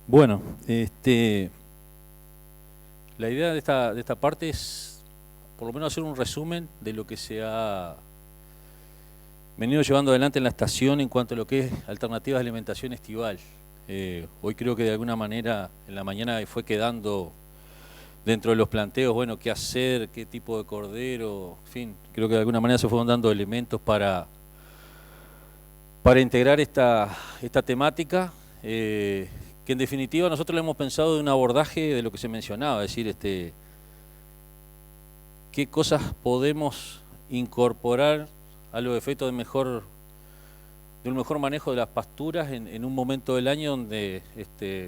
Bueno, la idea de esta parte es por lo menos hacer un resumen de lo que se ha venido llevando adelante en la estación en cuanto a lo que es alternativas de alimentación estival. Hoy creo que de alguna manera en la mañana fue quedando dentro de los planteos, bueno, qué hacer, qué tipo de cordero, en fin, creo que de alguna manera se fueron dando elementos para integrar esta temática, que en definitiva nosotros lo hemos pensado de un abordaje de lo que se mencionaba, es decir, qué cosas podemos incorporar a los efectos de un mejor manejo de las pasturas en un momento del año donde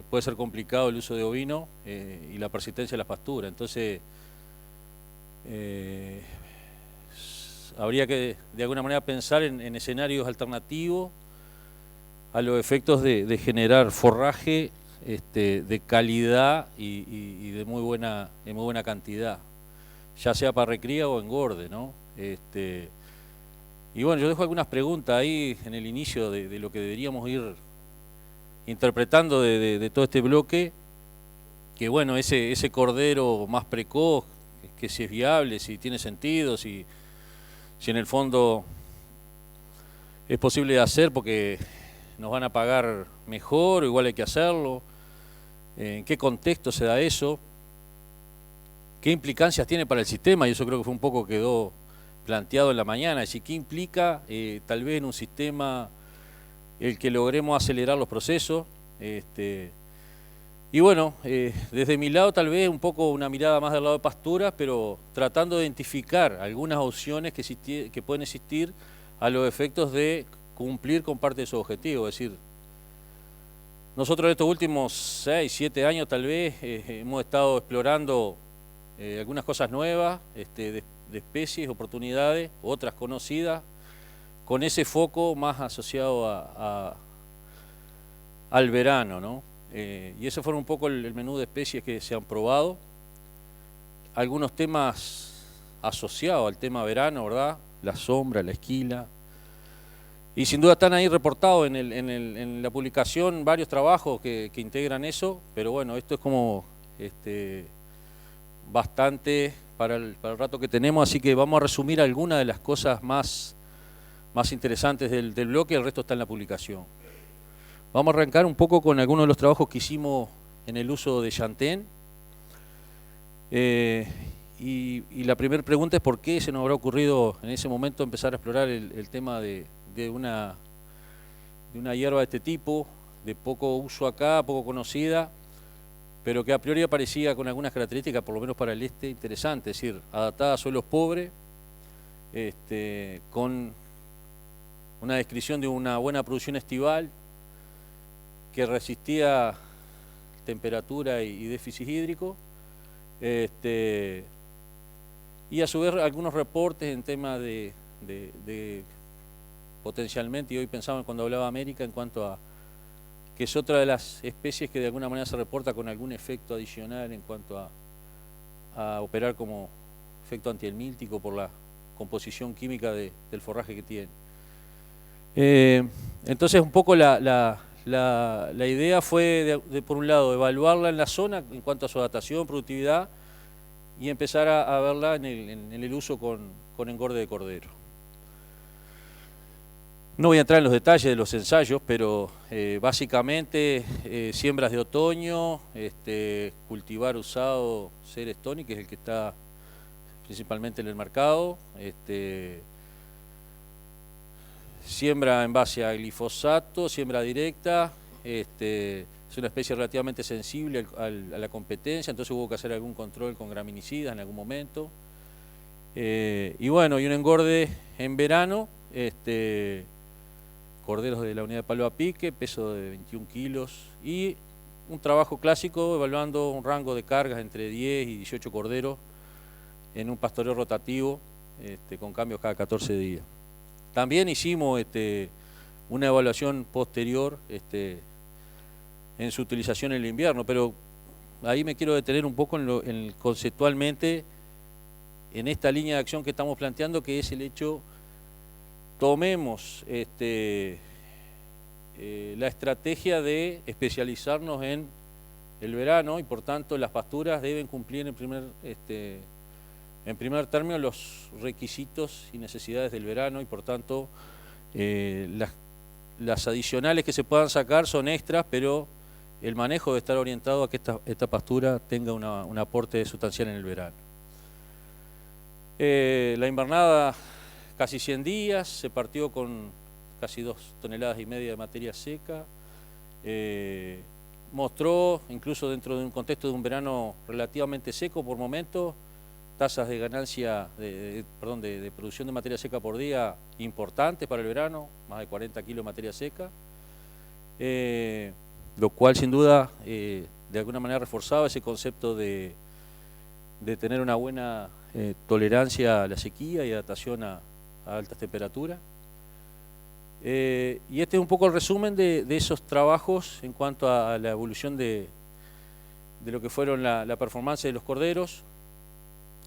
puede ser complicado el uso de ovino y la persistencia de las pasturas. Entonces, habría que de alguna manera pensar en escenarios alternativos a los efectos de generar forraje de calidad y de muy buena cantidad, ya sea para recría o engorde, ¿no? Y bueno, yo dejo algunas preguntas ahí en el inicio de lo que deberíamos ir interpretando de todo este bloque, que bueno, ese cordero más precoz, que si es viable, si tiene sentido, si en el fondo es posible de hacer porque nos van a pagar mejor o igual hay que hacerlo, en qué contexto se da eso, qué implicancias tiene para el sistema, y eso creo que fue un poco quedó planteado en la mañana, es decir, qué implica tal vez en un sistema el que logremos acelerar los procesos. Y bueno, desde mi lado tal vez un poco una mirada más del lado de pasturas, pero tratando de identificar algunas opciones que pueden existir a los efectos de cumplir con parte de su objetivo. Es decir, nosotros en estos últimos 6, 7 años tal vez hemos estado explorando algunas cosas nuevas, de especies, oportunidades, otras conocidas, con ese foco más asociado al verano, ¿no? Y ese fue un poco el menú de especies que se han probado. Algunos temas asociados al tema verano, ¿verdad? La sombra, la esquila. Y sin duda están ahí reportados en la publicación varios trabajos que integran eso, pero bueno, esto es como bastante para el rato que tenemos, así que vamos a resumir algunas de las cosas más interesantes del bloque, el resto está en la publicación. Vamos a arrancar un poco con algunos de los trabajos que hicimos en el uso de Chantén. Y la primera pregunta es por qué se nos habrá ocurrido en ese momento empezar a explorar el tema de una hierba de este tipo, de poco uso acá, poco conocida, pero que a priori aparecía con algunas características, por lo menos para el interesante, es decir, adaptada a suelos pobres, con una descripción de una buena producción estival, que resistía temperatura y déficit hídrico, y a su vez algunos reportes en tema de potencialmente, y hoy pensamos cuando hablaba América en cuanto a que es otra de las especies que de alguna manera se reporta con algún efecto adicional en cuanto a operar como efecto antihelmíntico por la composición química del forraje que tiene. Entonces un poco la idea fue, por un lado, evaluarla en la zona en cuanto a su adaptación, productividad, y empezar a verla en el uso con engorde de cordero. No voy a entrar en los detalles de los ensayos, pero básicamente siembras de otoño, cultivar usado Ceres Toni, que es el que está principalmente en el mercado, siembra en base a glifosato, siembra directa, es una especie relativamente sensible a la competencia, entonces hubo que hacer algún control con graminicidas en algún momento. Y bueno, y un engorde en verano, corderos de la unidad de palo a pique, peso de 21 kilos, y un trabajo clásico evaluando un rango de cargas entre 10 y 18 corderos en un pastoreo rotativo, con cambios cada 14 días. También hicimos una evaluación posterior en su utilización en el invierno, pero ahí me quiero detener un poco conceptualmente en esta línea de acción que estamos planteando, que es el hecho, tomemos la estrategia de especializarnos en el verano y por tanto las pasturas deben cumplir en primer término los requisitos y necesidades del verano y por tanto las adicionales que se puedan sacar son extras, pero el manejo debe estar orientado a que esta pastura tenga un aporte sustancial en el verano. La invernada casi 100 días, se partió con casi 2,5 toneladas de materia seca. Mostró, incluso dentro de un contexto de un verano relativamente seco por momentos, tasas de ganancia, de producción de materia seca por día importantes para el verano, más de 40 kilos de materia seca, lo cual sin duda de alguna manera reforzaba ese concepto de tener una buena tolerancia a la sequía y adaptación a altas temperaturas. Y este es un poco el resumen de esos trabajos en cuanto a la evolución de lo que fueron la performance de los corderos,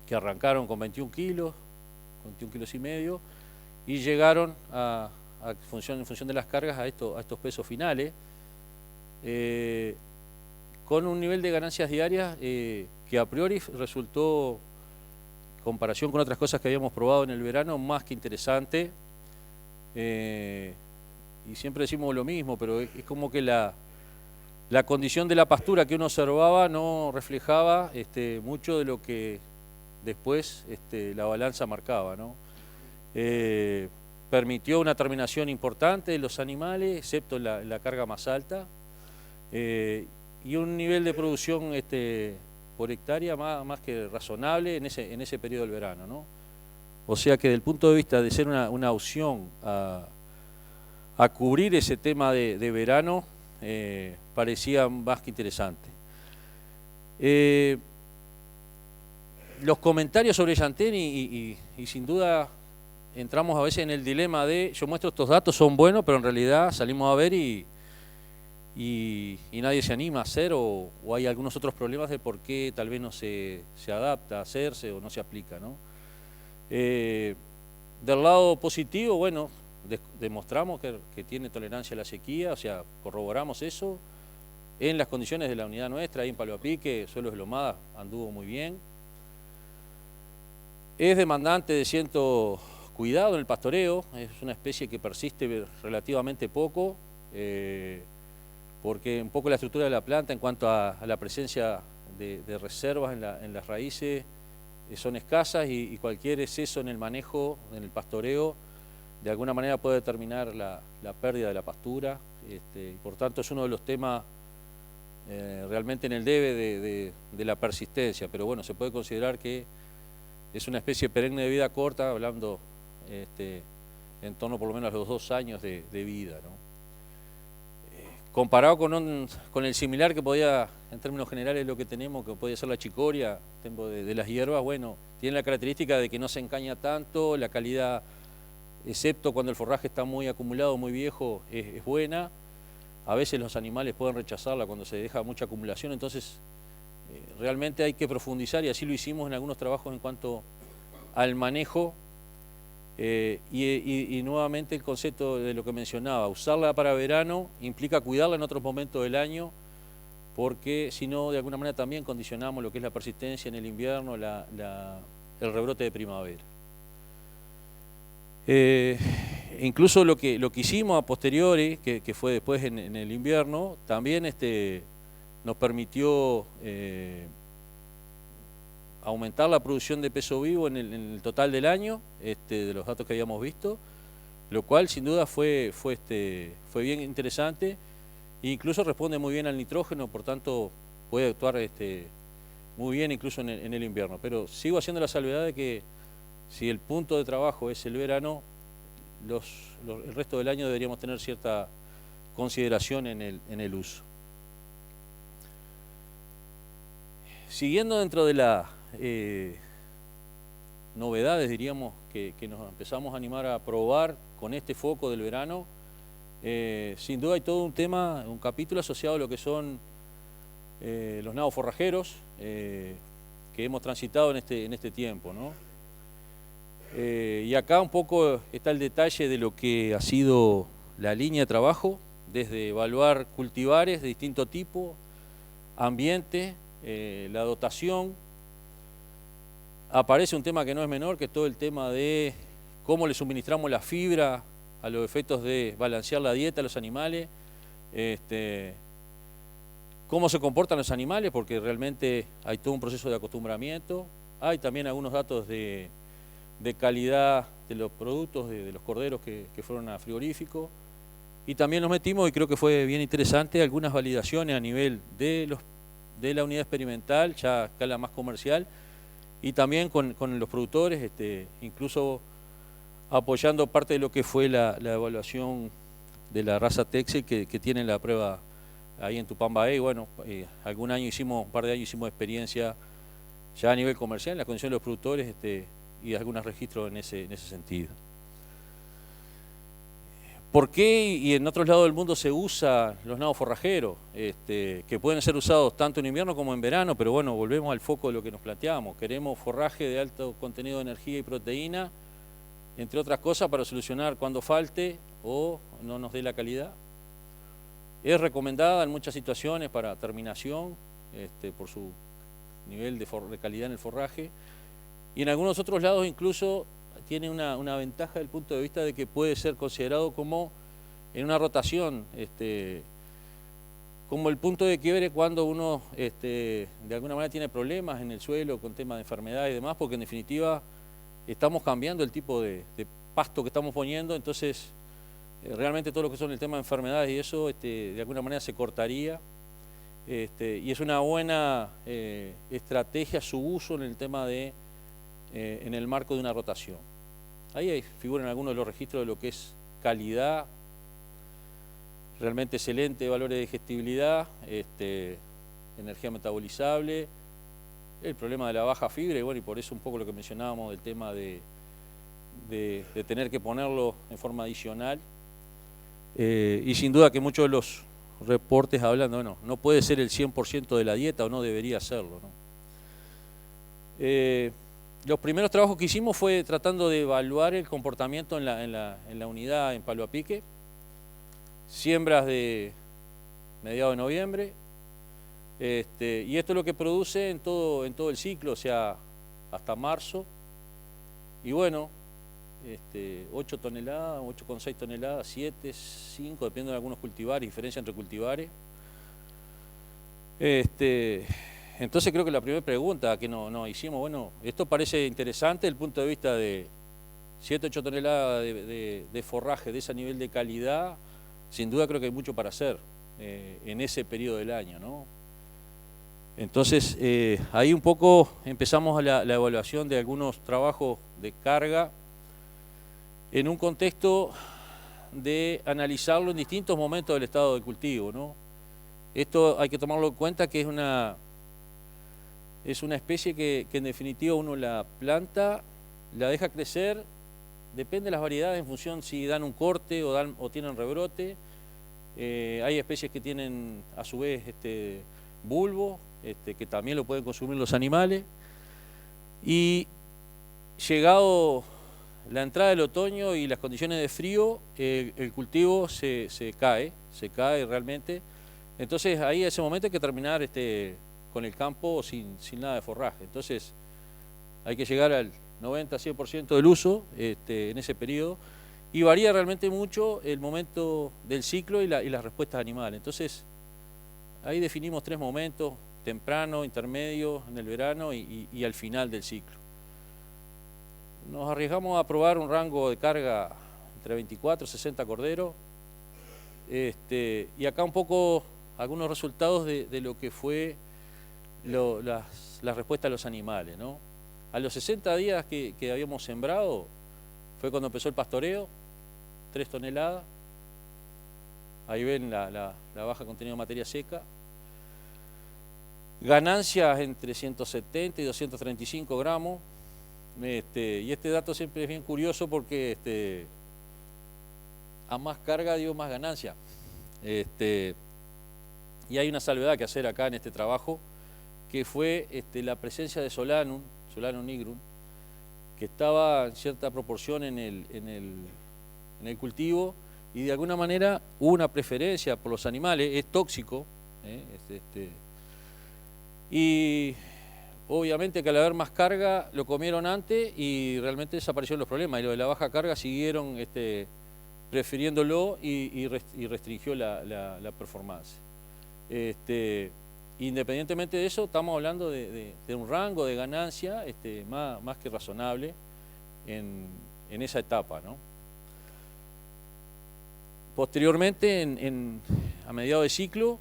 que arrancaron con 21 kilos y medio, y llegaron en función de las cargas a estos pesos finales, con un nivel de ganancias diarias que a priori resultó, en comparación con otras cosas que habíamos probado en el verano, más que interesante. Y siempre decimos lo mismo, pero es como que la condición de la pastura que uno observaba no reflejaba mucho de lo que después la balanza marcaba, ¿no? Permitió una terminación importante de los animales, excepto en la carga más alta, y un nivel de producción por hectárea más que razonable en ese periodo del verano, ¿no? O sea que desde el punto de vista de ser una opción a cubrir ese tema de verano, parecía más que interesante. Los comentarios sobre Yantén y sin duda entramos a veces en el dilema de yo muestro estos datos, son buenos, pero en realidad salimos a ver y nadie se anima a hacer o hay algunos otros problemas de por qué tal vez no se adapta a hacerse o no se aplica, ¿no? Del lado positivo, bueno, demostramos que tiene tolerancia a la sequía, o sea, corroboramos eso en las condiciones de la unidad nuestra, ahí en Palo a Pique, Suelos de Lomada anduvo muy bien. Es demandante de cierto cuidado en el pastoreo, es una especie que persiste relativamente poco, porque un poco la estructura de la planta en cuanto a la presencia de reservas en las raíces son escasas y cualquier exceso en el manejo, en el pastoreo, de alguna manera puede determinar la pérdida de la pastura, y por tanto es uno de los temas realmente en el debe de la persistencia, pero bueno, se puede considerar que es una especie perenne de vida corta, hablando en torno por lo menos a los 2 años de vida, ¿no? Comparado con el similar que podía, en términos generales, lo que tenemos, que podía ser la chicoria de las hierbas, bueno, tiene la característica de que no se encaña tanto, la calidad, excepto cuando el forraje está muy acumulado, muy viejo, es buena. A veces los animales pueden rechazarla cuando se deja mucha acumulación, entonces realmente hay que profundizar y así lo hicimos en algunos trabajos en cuanto al manejo. Y nuevamente el concepto de lo que mencionaba, usarla para verano implica cuidarla en otros momentos del año, porque si no, de alguna manera también condicionamos lo que es la persistencia en el invierno, el rebrote de primavera. Incluso lo que hicimos a posteriori, que fue después en el invierno, también nos permitió aumentar la producción de peso vivo en el total del año, de los datos que habíamos visto, lo cual sin duda fue bien interesante e incluso responde muy bien al nitrógeno, por tanto puede actuar muy bien incluso en el invierno. Pero sigo haciendo la salvedad de que si el punto de trabajo es el verano, el resto del año deberíamos tener cierta consideración en el uso. Siguiendo dentro de las novedades, diríamos, que nos empezamos a animar a probar con este foco del verano, sin duda hay todo un tema, un capítulo asociado a lo que son los nabos forrajeros que hemos transitado en este tiempo, ¿no? Y acá un poco está el detalle de lo que ha sido la línea de trabajo, desde evaluar cultivares de distinto tipo, ambiente, la dotación. Aparece un tema que no es menor, que es todo el tema de cómo le suministramos la fibra a los efectos de balancear la dieta a los animales, cómo se comportan los animales, porque realmente hay todo un proceso de acostumbramiento. Hay también algunos datos de calidad de los productos, de los corderos que fueron a frigorífico. Y también nos metimos, y creo que fue bien interesante, algunas validaciones a nivel de la unidad experimental, ya a escala más comercial, y también con los productores, incluso apoyando parte de lo que fue la evaluación de la raza Texel que tiene la prueba ahí en Tupambaé. Y bueno, un par de años hicimos experiencia ya a nivel comercial, en la condición de los productores, y algunos registros en ese sentido. ¿Por qué y en otros lados del mundo se usa los nabos forrajeros? Que pueden ser usados tanto en invierno como en verano, pero bueno, volvemos al foco de lo que nos planteamos. Queremos forraje de alto contenido de energía y proteína, entre otras cosas, para solucionar cuando falte o no nos dé la calidad. Es recomendada en muchas situaciones para terminación, por su nivel de calidad en el forraje, y en algunos otros lados incluso tiene una ventaja desde el punto de vista de que puede ser considerado como en una rotación, como el punto de quiebre cuando uno de alguna manera tiene problemas en el suelo con temas de enfermedad y demás, porque en definitiva estamos cambiando el tipo de pasto que estamos poniendo. Entonces realmente todo lo que son el tema de enfermedades y eso de alguna manera se cortaría, y es una buena estrategia su uso en el tema de en el marco de una rotación. Ahí figuran algunos de los registros de lo que es calidad, realmente excelente, valores de digestibilidad, energía metabolizable, el problema de la baja fibra, y bueno, y por eso un poco lo que mencionábamos del tema de tener que ponerlo en forma adicional. Y sin duda que muchos de los reportes hablan, bueno, no puede ser el 100% de la dieta o no debería serlo, ¿no? Los primeros trabajos que hicimos fue tratando de evaluar el comportamiento en la unidad en Palo a Pique, siembras de mediados de noviembre, y esto es lo que produce en todo el ciclo, o sea, hasta marzo, y bueno, 8 toneladas, 8,6 toneladas, 7, 5, depende de algunos cultivares, diferencia entre cultivares. Entonces creo que la primera pregunta que nos hicimos, bueno, esto parece interesante desde el punto de vista de 7, 8 toneladas de forraje de ese nivel de calidad. Sin duda creo que hay mucho para hacer en ese periodo del año, ¿no? Entonces ahí un poco empezamos la evaluación de algunos trabajos de carga en un contexto de analizarlo en distintos momentos del estado de cultivo, ¿no? Esto hay que tomarlo en cuenta que es una especie que en definitiva uno la planta, la deja crecer, depende de las variedades en función si dan un corte o tienen rebrote. Hay especies que tienen a su vez bulbo, que también lo pueden consumir los animales. Y llegado la entrada del otoño y las condiciones de frío, el cultivo se cae realmente. Entonces ahí a ese momento hay que terminar con el campo sin nada de forraje. Entonces hay que llegar al 90-100% del uso en ese periodo, y varía realmente mucho el momento del ciclo y las respuestas animales. Entonces ahí definimos 3 momentos: temprano, intermedio, en el verano y al final del ciclo. Nos arriesgamos a probar un rango de carga entre 24 y 60 corderos, y acá un poco algunos resultados de lo que fue la respuesta a los animales, ¿no? A los 60 días que habíamos sembrado fue cuando empezó el pastoreo, 3 toneladas. Ahí ven la baja contenido de materia seca. Ganancias entre 170 y 235 gramos. Y este dato siempre es bien curioso porque a más carga dio más ganancia. Y hay una salvedad que hacer acá en este trabajo, que fue la presencia de Solanum nigrum, que estaba en cierta proporción en el cultivo, y de alguna manera hubo una preferencia por los animales. Es tóxico, Y obviamente que al haber más carga lo comieron antes y realmente desaparecieron los problemas. Y lo de la baja carga siguieron prefiriéndolo y restringió la performance. Independientemente de eso, estamos hablando de un rango de ganancia más que razonable en esa etapa, ¿no? Posteriormente, a mediados de ciclo,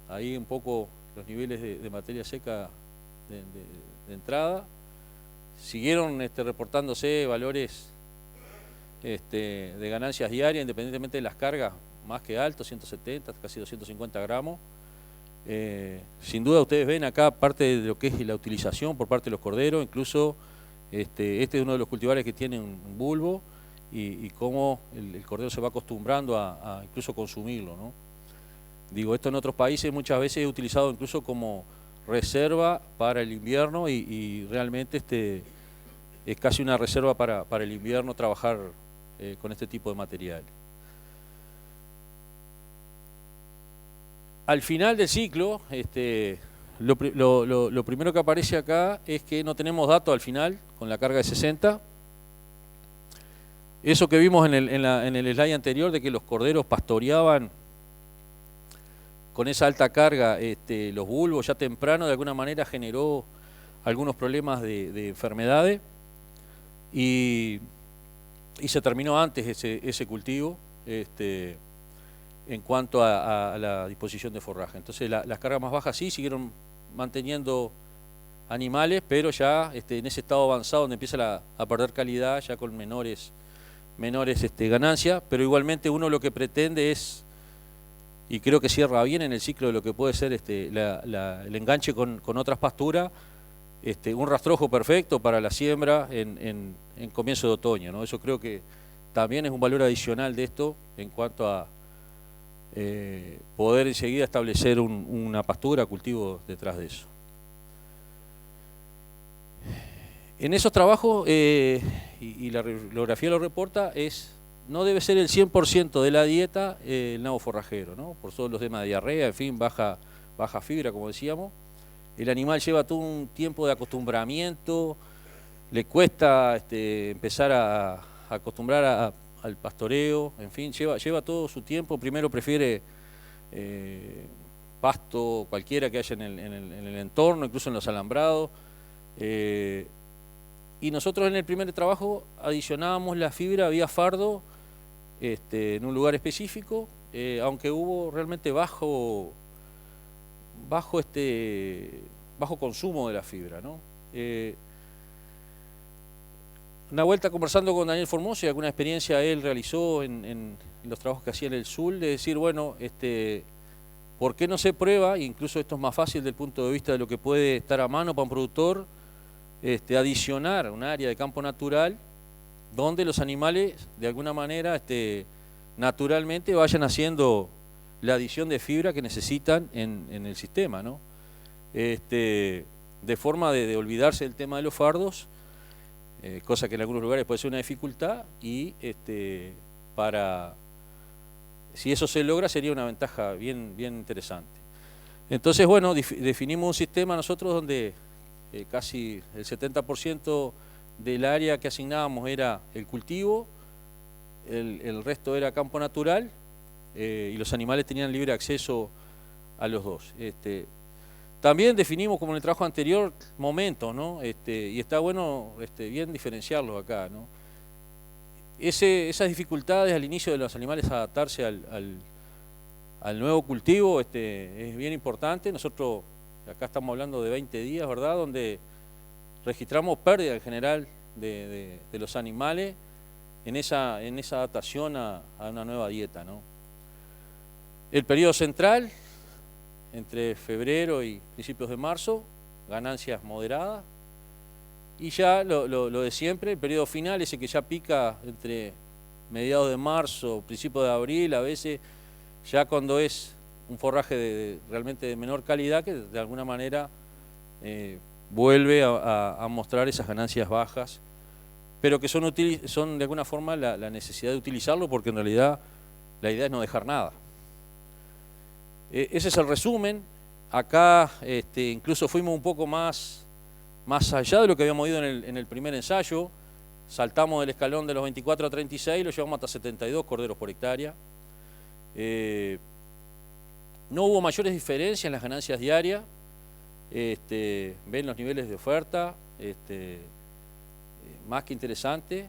ahí un poco los niveles de materia seca de entrada siguieron reportándose valores de ganancias diarias, independientemente de las cargas, más que altos, 170, casi 250 gramos. Sin duda ustedes ven acá parte de lo que es la utilización por parte de los corderos, incluso este es uno de los cultivares que tiene un bulbo y cómo el cordero se va acostumbrando a incluso consumirlo, ¿no? Digo, esto en otros países muchas veces es utilizado incluso como reserva para el invierno y realmente es casi una reserva para el invierno trabajar con este tipo de material. Al final del ciclo, lo primero que aparece acá es que no tenemos datos al final con la carga de 60. Eso que vimos en el slide anterior de que los corderos pastoreaban con esa alta carga los bulbos ya temprano, de alguna manera generó algunos problemas de enfermedades y se terminó antes ese cultivo en cuanto a la disposición de forraje. Entonces las cargas más bajas sí siguieron manteniendo animales, pero ya en ese estado avanzado donde empieza a perder calidad, ya con menores ganancias, pero igualmente uno lo que pretende es, y creo que cierra bien en el ciclo de lo que puede ser el enganche con otras pasturas, un rastrojo perfecto para la siembra en comienzo de otoño, ¿no? Eso creo que también es un valor adicional de esto en cuanto a poder enseguida establecer una pastura, cultivo detrás de eso. En esos trabajos, y la bibliografía lo reporta, no debe ser el 100% de la dieta el nabo forrajero, ¿no? Por todos los temas de diarrea, en fin, baja fibra, como decíamos. El animal lleva todo un tiempo de acostumbramiento, le cuesta empezar a acostumbrar al pastoreo, en fin, lleva todo su tiempo. Primero prefiere pasto cualquiera que haya en el entorno, incluso en los alambrados. Y nosotros en el primer trabajo adicionábamos la fibra vía fardo en un lugar específico, aunque hubo realmente bajo consumo de la fibra, ¿no? Una vuelta conversando con Daniel Formoso y alguna experiencia él realizó en los trabajos que hacía en el sur, de decir, bueno, ¿por qué no se prueba? Incluso esto es más fácil desde el punto de vista de lo que puede estar a mano para un productor, adicionar un área de campo natural donde los animales de alguna manera naturalmente vayan haciendo la adición de fibra que necesitan en el sistema, ¿no? De forma de olvidarse del tema de los fardos, cosa que en algunos lugares puede ser una dificultad y si eso se logra sería una ventaja bien interesante. Entonces, bueno, definimos un sistema nosotros donde casi el 70% del área que asignábamos era el cultivo, el resto era campo natural y los animales tenían libre acceso a los dos. También definimos, como en el trabajo anterior, momentos, ¿no? Y está bueno bien diferenciarlos acá, ¿no? Esas dificultades al inicio de los animales adaptarse al nuevo cultivo es bien importante. Nosotros acá estamos hablando de 20 días, ¿verdad? Donde registramos pérdida en general de los animales en esa adaptación a una nueva dieta, ¿no? El periodo central, entre febrero y principios de marzo, ganancias moderadas. Y ya lo de siempre, el periodo final, ese que ya pica entre mediados de marzo, principios de abril, a veces ya cuando es un forraje realmente de menor calidad, que de alguna manera vuelve a mostrar esas ganancias bajas, pero que son de alguna forma la necesidad de utilizarlo, porque en realidad la idea es no dejar nada. Ese es el resumen. acá incluso fuimos un poco más allá de lo que habíamos ido en el primer ensayo. Saltamos del escalón de los 24 a 36 y lo llevamos hasta 72 corderos por hectárea. No hubo mayores diferencias en las ganancias diarias. Ven los niveles de oferta, más que interesante.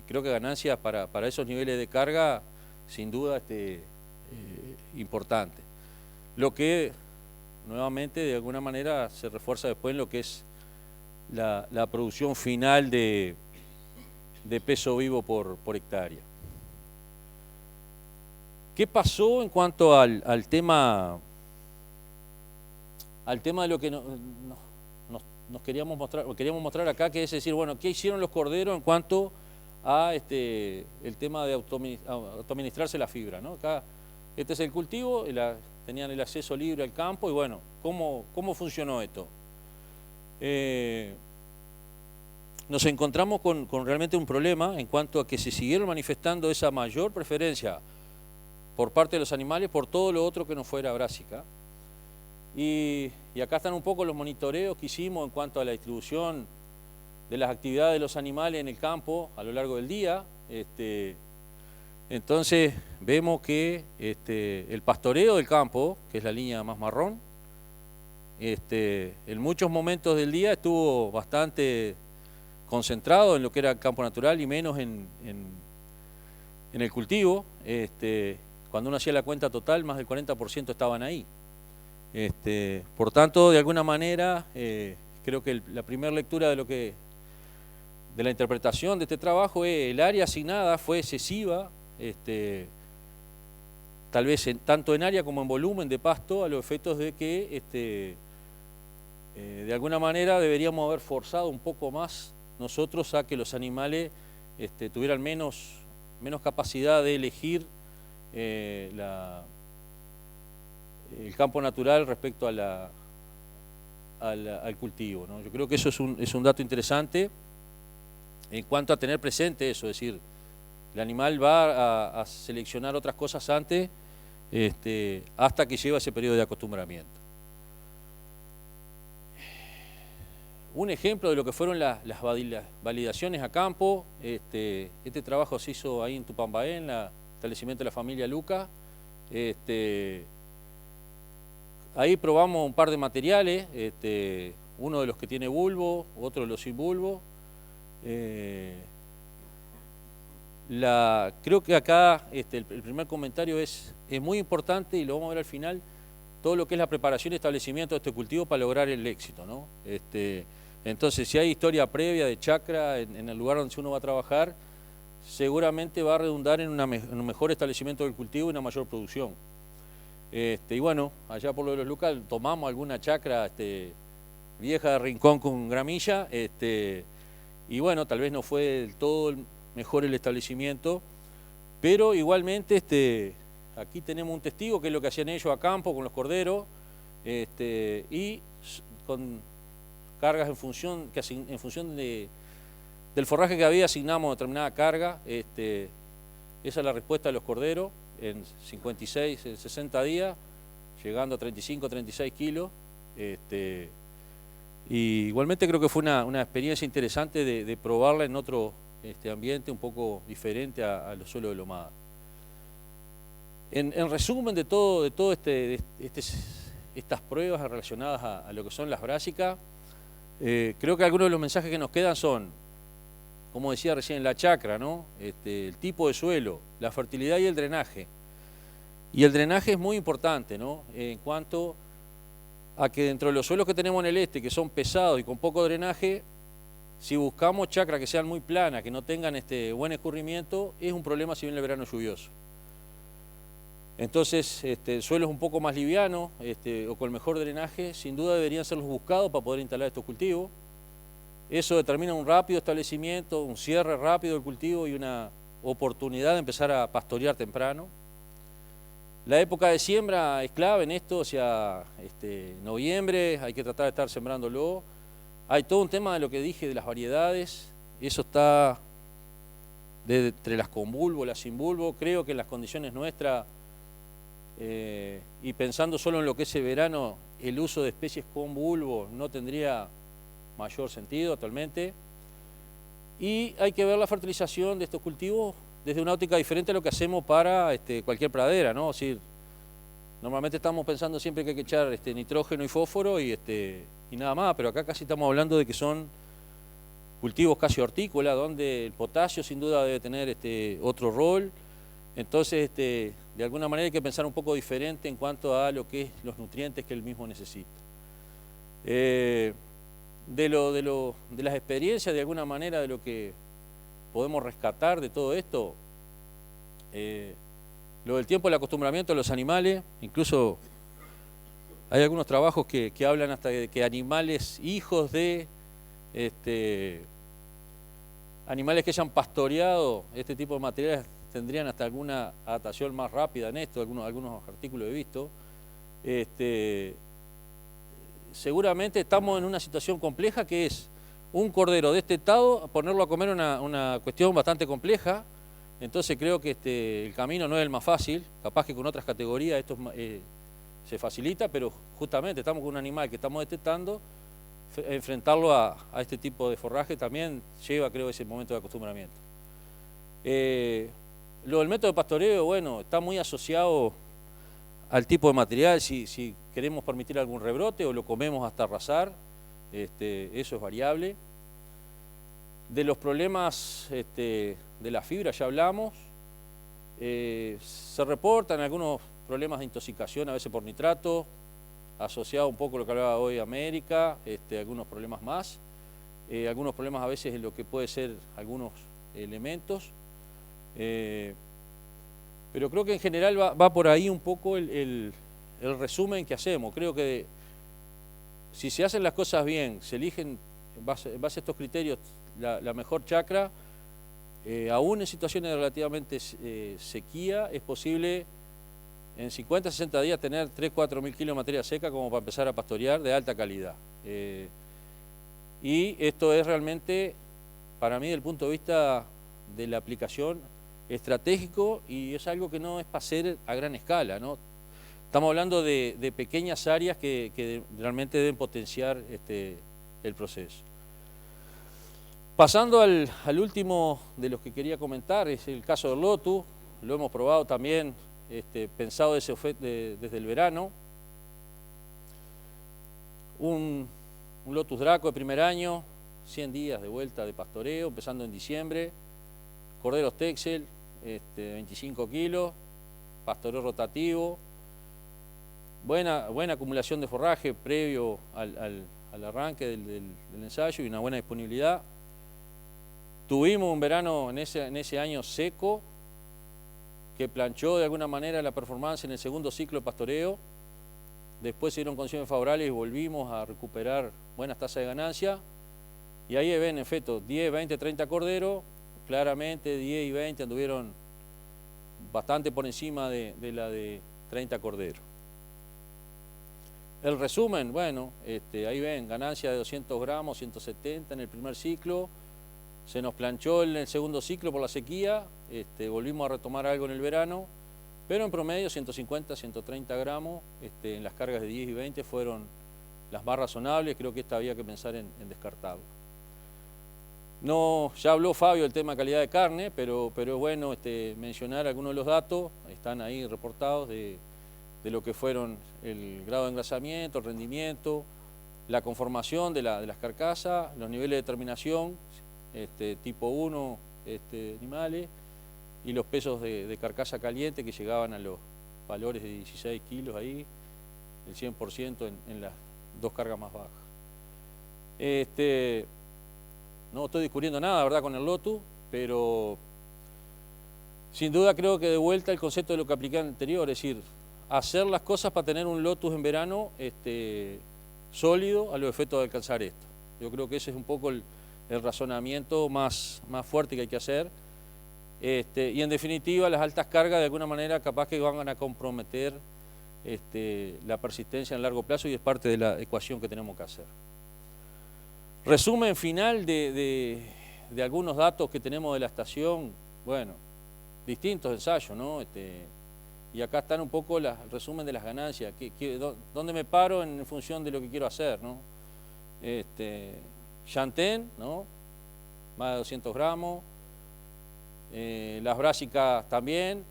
Creo que ganancias para esos niveles de carga, sin duda, importante. Lo que, nuevamente, de alguna manera se refuerza después en lo que es la producción final de peso vivo por hectárea. ¿Qué pasó en cuanto al tema de lo que nos queríamos mostrar acá, que es decir, bueno, ¿qué hicieron los corderos en cuanto a el tema de autoadministrarse la fibra, ¿no? Acá, este es el cultivo, tenían el acceso libre al campo y bueno, ¿cómo funcionó esto? Nos encontramos con realmente un problema en cuanto a que se siguieron manifestando esa mayor preferencia por parte de los animales por todo lo otro que no fuera brásica. Y acá están un poco los monitoreos que hicimos en cuanto a la distribución de las actividades de los animales en el campo a lo largo del día. Entonces vemos que el pastoreo del campo, que es la línea más marrón, en muchos momentos del día estuvo bastante concentrado en lo que era el campo natural y menos en el cultivo. Cuando uno hacía la cuenta total, más del 40% estaban ahí. Por tanto, de alguna manera, creo que la primera lectura de la interpretación de este trabajo es el área asignada fue excesiva, tal vez tanto en área como en volumen de pasto, a los efectos de que de alguna manera deberíamos haber forzado un poco más nosotros a que los animales tuvieran menos capacidad de elegir el campo natural respecto al cultivo, ¿no? Yo creo que eso es un dato interesante en cuanto a tener presente eso, es decir, el animal va a seleccionar otras cosas antes hasta que lleva ese periodo de acostumbramiento. Un ejemplo de lo que fueron las validaciones a campo, este trabajo se hizo ahí en Tupambaé, en el establecimiento de la familia Luca. Ahí probamos un par de materiales, uno de los que tiene bulbo, otro de los sin bulbo. Creo que acá el primer comentario es muy importante y lo vamos a ver al final, todo lo que es la preparación y establecimiento de este cultivo para lograr el éxito, ¿no? Entonces, si hay historia previa de chacra en el lugar donde uno va a trabajar, seguramente va a redundar en un mejor establecimiento del cultivo y una mayor producción. Y bueno, allá por lo de los Lucas tomamos alguna chacra vieja de rincón con gramilla, y bueno, tal vez no fue del todo mejor el establecimiento, pero igualmente aquí tenemos un testigo que es lo que hacían ellos a campo con los corderos, y con cargas en función del forraje que había asignamos determinada carga. Esa es la respuesta de los corderos en 56, en 60 días, llegando a 35, 36 kilos. Y igualmente creo que fue una experiencia interesante de probarla en otro ambiente un poco diferente a los suelos de lomada. En resumen de todo estas pruebas relacionadas a lo que son las brásicas, creo que algunos de los mensajes que nos quedan son, como decía recién, la chacra, ¿no? El tipo de suelo, la fertilidad y el drenaje. Y el drenaje es muy importante, ¿no? En cuanto a que dentro de los suelos que tenemos en el que son pesados y con poco drenaje, si buscamos chacras que sean muy planas, que no tengan buen escurrimiento, es un problema si viene el verano lluvioso. Entonces, suelos un poco más livianos o con mejor drenaje, sin duda deberían ser los buscados para poder instalar estos cultivos. Eso determina un rápido establecimiento, un cierre rápido del cultivo y una oportunidad de empezar a pastorear temprano. La época de siembra es clave en esto, o sea, noviembre hay que tratar de estar sembrándolo. Hay todo un tema de lo que dije de las variedades, eso está entre las con bulbo, las sin bulbo. Creo que en las condiciones nuestras, y pensando solo en lo que es el verano, el uso de especies con bulbo no tendría mayor sentido actualmente. Y hay que ver la fertilización de estos cultivos desde una óptica diferente a lo que hacemos para cualquier pradera, ¿no? Es decir, normalmente estamos pensando siempre que hay que echar nitrógeno y fósforo y nada más, pero acá casi estamos hablando de que son cultivos casi hortícolas, donde el potasio sin duda debe tener otro rol. Entonces, de alguna manera hay que pensar un poco diferente en cuanto a lo que es los nutrientes que el mismo necesita. De las experiencias, de alguna manera, de lo que podemos rescatar de todo esto, lo del tiempo del acostumbramiento de los animales, incluso hay algunos trabajos que hablan hasta de que animales, hijos de animales que hayan pastoreado este tipo de materiales tendrían hasta alguna adaptación más rápida en esto, algunos artículos he visto. Seguramente estamos en una situación compleja que es un cordero de este estado, ponerlo a comer una cuestión bastante compleja. Entonces creo que el camino no es el más fácil, capaz que con otras categorías esto se facilita, pero justamente estamos con un animal que estamos detectando, enfrentarlo a este tipo de forraje también lleva, creo, ese momento de acostumbramiento. Lo del método de pastoreo, bueno, está muy asociado al tipo de material, si queremos permitir algún rebrote o lo comemos hasta arrasar, eso es variable. De los problemas de la fibra ya hablamos, se reportan algunos problemas de intoxicación a veces por nitrato, asociado un poco a lo que hablaba hoy América, algunos problemas más, algunos problemas a veces en lo que puede ser algunos elementos, pero creo que en general va por ahí un poco el resumen que hacemos. Creo que si se hacen las cosas bien, se eligen en base a estos criterios la mejor chacra, aún en situaciones de relativamente sequía, es posible en 50, 60 días tener 3, 4 mil kilos de materia seca como para empezar a pastorear de alta calidad. Y esto es realmente, para mí, desde el punto de vista de la aplicación, estratégico, y es algo que no es para hacer a gran escala, ¿no? Estamos hablando de pequeñas áreas que realmente deben potenciar el proceso. Pasando al último de los que quería comentar, es el caso del Lotus. Lo hemos probado también, pensado desde el verano. Un Lotus Draco de primer año, 100 días de vuelta de pastoreo, empezando en diciembre. Corderos Texel, 25 kilos, pastoreo rotativo. Buena acumulación de forraje previo al arranque del ensayo y una buena disponibilidad. Tuvimos un verano en ese año seco que planchó de alguna manera la performance en el segundo ciclo de pastoreo. Después se dieron condiciones favorables y volvimos a recuperar buenas tasas de ganancia. Y ahí ven, en efecto, 10, 20, 30 corderos. Claramente 10 y 20 anduvieron bastante por encima de la de 30 corderos. El resumen, bueno, ahí ven, ganancia de 200 gramos, 170 en el primer ciclo. Se nos planchó en el segundo ciclo por la sequía, volvimos a retomar algo en el verano, pero en promedio 150, 130 gramos en las cargas de 10 y 20 fueron las más razonables. Creo que esta había que pensar en descartarlo. No, ya habló Fabio del tema de calidad de carne, pero es bueno mencionar algunos de los datos, están ahí reportados de lo que fueron el grado de engrasamiento, el rendimiento, la conformación de las carcasas, los niveles de terminación, tipo 1 animales, y los pesos de carcasa caliente que llegaban a los valores de 16 kilos ahí, el 100% en las dos cargas más bajas. No estoy descubriendo nada, ¿verdad?, con el Lotus, pero sin duda creo que de vuelta el concepto de lo que apliqué anterior, es decir, hacer las cosas para tener un Lotus en verano sólido a los efectos de alcanzar esto. Yo creo que ese es un poco el razonamiento más fuerte que hay que hacer. Y en definitiva, las altas cargas de alguna manera capaz que van a comprometer la persistencia en largo plazo y es parte de la ecuación que tenemos que hacer. Resumen final de algunos datos que tenemos de la estación. Bueno, distintos ensayos, ¿no? Y acá están un poco el resumen de las ganancias, dónde me paro en función de lo que quiero hacer, ¿no? Chantén, ¿no? Más de 200 gramos, las brásicas también,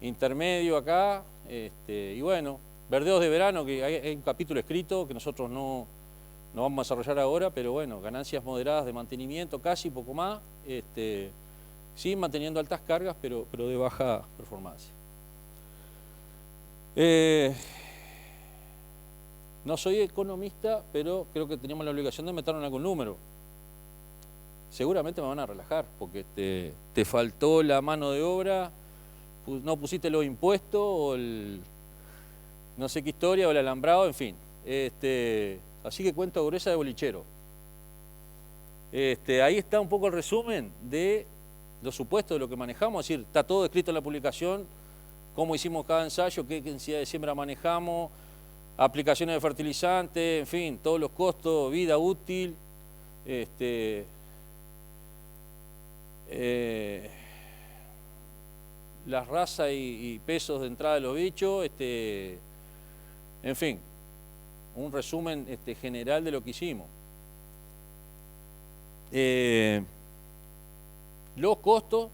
intermedio acá, y bueno, verdeos de verano, que hay un capítulo escrito que nosotros no vamos a desarrollar ahora, pero bueno, ganancias moderadas de mantenimiento, casi poco más, sí manteniendo altas cargas, pero de baja performance. No soy economista, pero creo que teníamos la obligación de meternos en algún número. Seguramente me van a relajar, porque te faltó la mano de obra, no pusiste los impuestos, o el no sé qué historia, o el alambrado, en fin. Así que cuento gruesa de bolichero. Ahí está un poco el resumen de los supuestos de lo que manejamos, es decir, está todo escrito en la publicación, cómo hicimos cada ensayo, qué densidad de siembra manejamos, aplicaciones de fertilizantes, en fin, todos los costos, vida útil, las razas y pesos de entrada de los bichos, en fin, un resumen general de lo que hicimos. Los costos,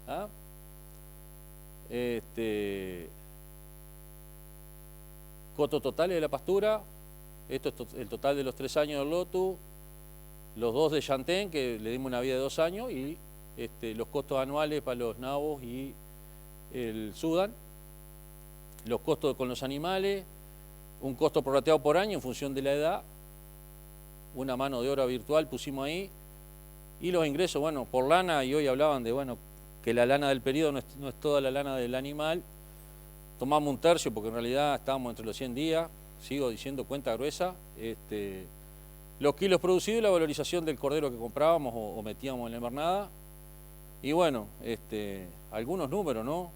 ¿ah? Costos totales de la pastura, esto es el total de los 3 años del Lotus, los 2 de Chantén, que le dimos una vida de 2 años, y los costos anuales para los nabos y el Sudán, los costos con los animales, un costo prorrateado por año en función de la edad, una mano de obra virtual pusimos ahí, y los ingresos, bueno, por lana, y hoy hablaban de, bueno, que la lana del periodo no es toda la lana del animal, tomamos un tercio porque en realidad estábamos entre los 100 días, sigo diciendo cuenta gruesa, los kilos producidos y la valorización del cordero que comprábamos o metíamos en la invernada, y bueno, algunos números, ¿no?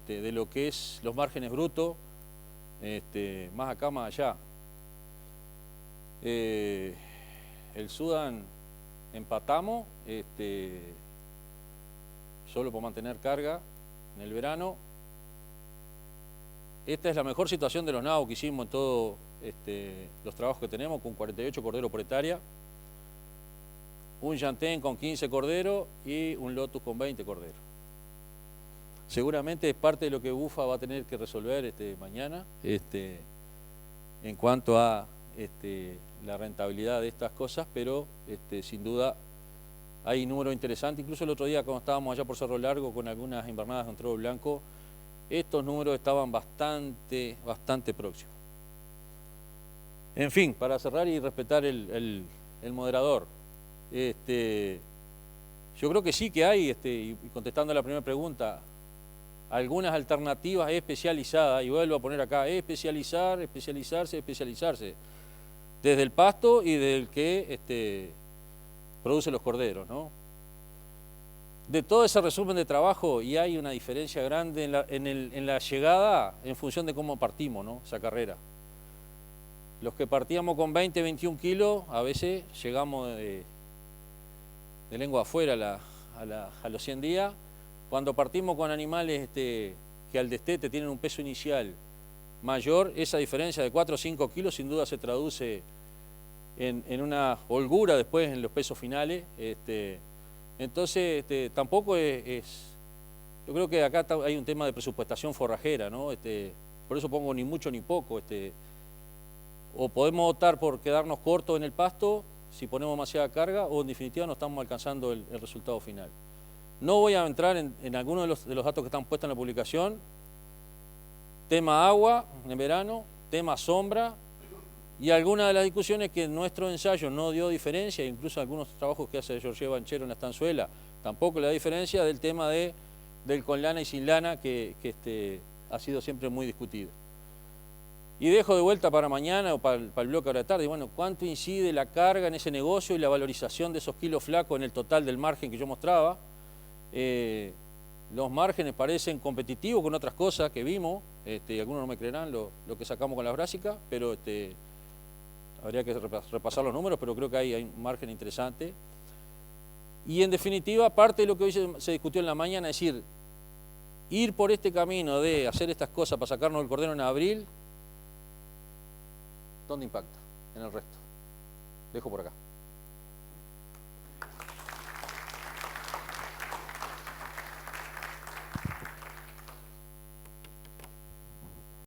De lo que es los márgenes brutos, más acá, más allá. El Sudán empatamos, solo por mantener carga en el verano. Esta es la mejor situación de los nabos que hicimos en todos los trabajos que tenemos, con 48 corderos por hectárea, un Chantén con 15 corderos y un Lotus con 20 corderos. Seguramente es parte de lo que Bufa va a tener que resolver mañana en cuanto a la rentabilidad de estas cosas, pero sin duda hay números interesantes. Incluso el otro día cuando estábamos allá por Cerro Largo con algunas invernadas de Entrodo Blanco, estos números estaban bastante próximos. En fin, para cerrar y respetar el moderador, yo creo que sí que hay, y contestando a la primera pregunta, algunas alternativas especializadas, y vuelvo a poner acá, especializarse, desde el pasto y del que produce los corderos, ¿no? De todo ese resumen de trabajo, y hay una diferencia grande en la llegada en función de cómo partimos, ¿no? Esa carrera. Los que partíamos con 20, 21 kilos, a veces llegamos de lengua afuera a los 100 días. Cuando partimos con animales que al destete tienen un peso inicial mayor, esa diferencia de 4 o 5 kilos sin duda se traduce en una holgura después en los pesos finales. Entonces, tampoco yo creo que acá hay un tema de presupuestación forrajera, ¿no? Por eso pongo ni mucho ni poco. O podemos optar por quedarnos cortos en el pasto si ponemos demasiada carga, o en definitiva no estamos alcanzando el resultado final. No voy a entrar en algunos de los datos que están puestos en la publicación. Tema agua en verano, tema sombra, y algunas de las discusiones que en nuestro ensayo no dio diferencia, incluso algunos trabajos que hace Jorge Banchero en la estanzuela, tampoco le da diferencia del tema del con lana y sin lana, que ha sido siempre muy discutido. Y dejo de vuelta para mañana o para el bloque ahora de tarde, bueno, ¿cuánto incide la carga en ese negocio y la valorización de esos kilos flacos en el total del margen que yo mostraba? Los márgenes parecen competitivos con otras cosas que vimos, y algunos no me creerán lo que sacamos con las brásicas, pero habría que repasar los números, pero creo que hay un margen interesante. Y en definitiva, parte de lo que hoy se discutió en la mañana, es decir, Ir por este camino de hacer estas cosas para sacarnos el cordero en abril, ¿dónde impacta? En el resto. Dejo por acá.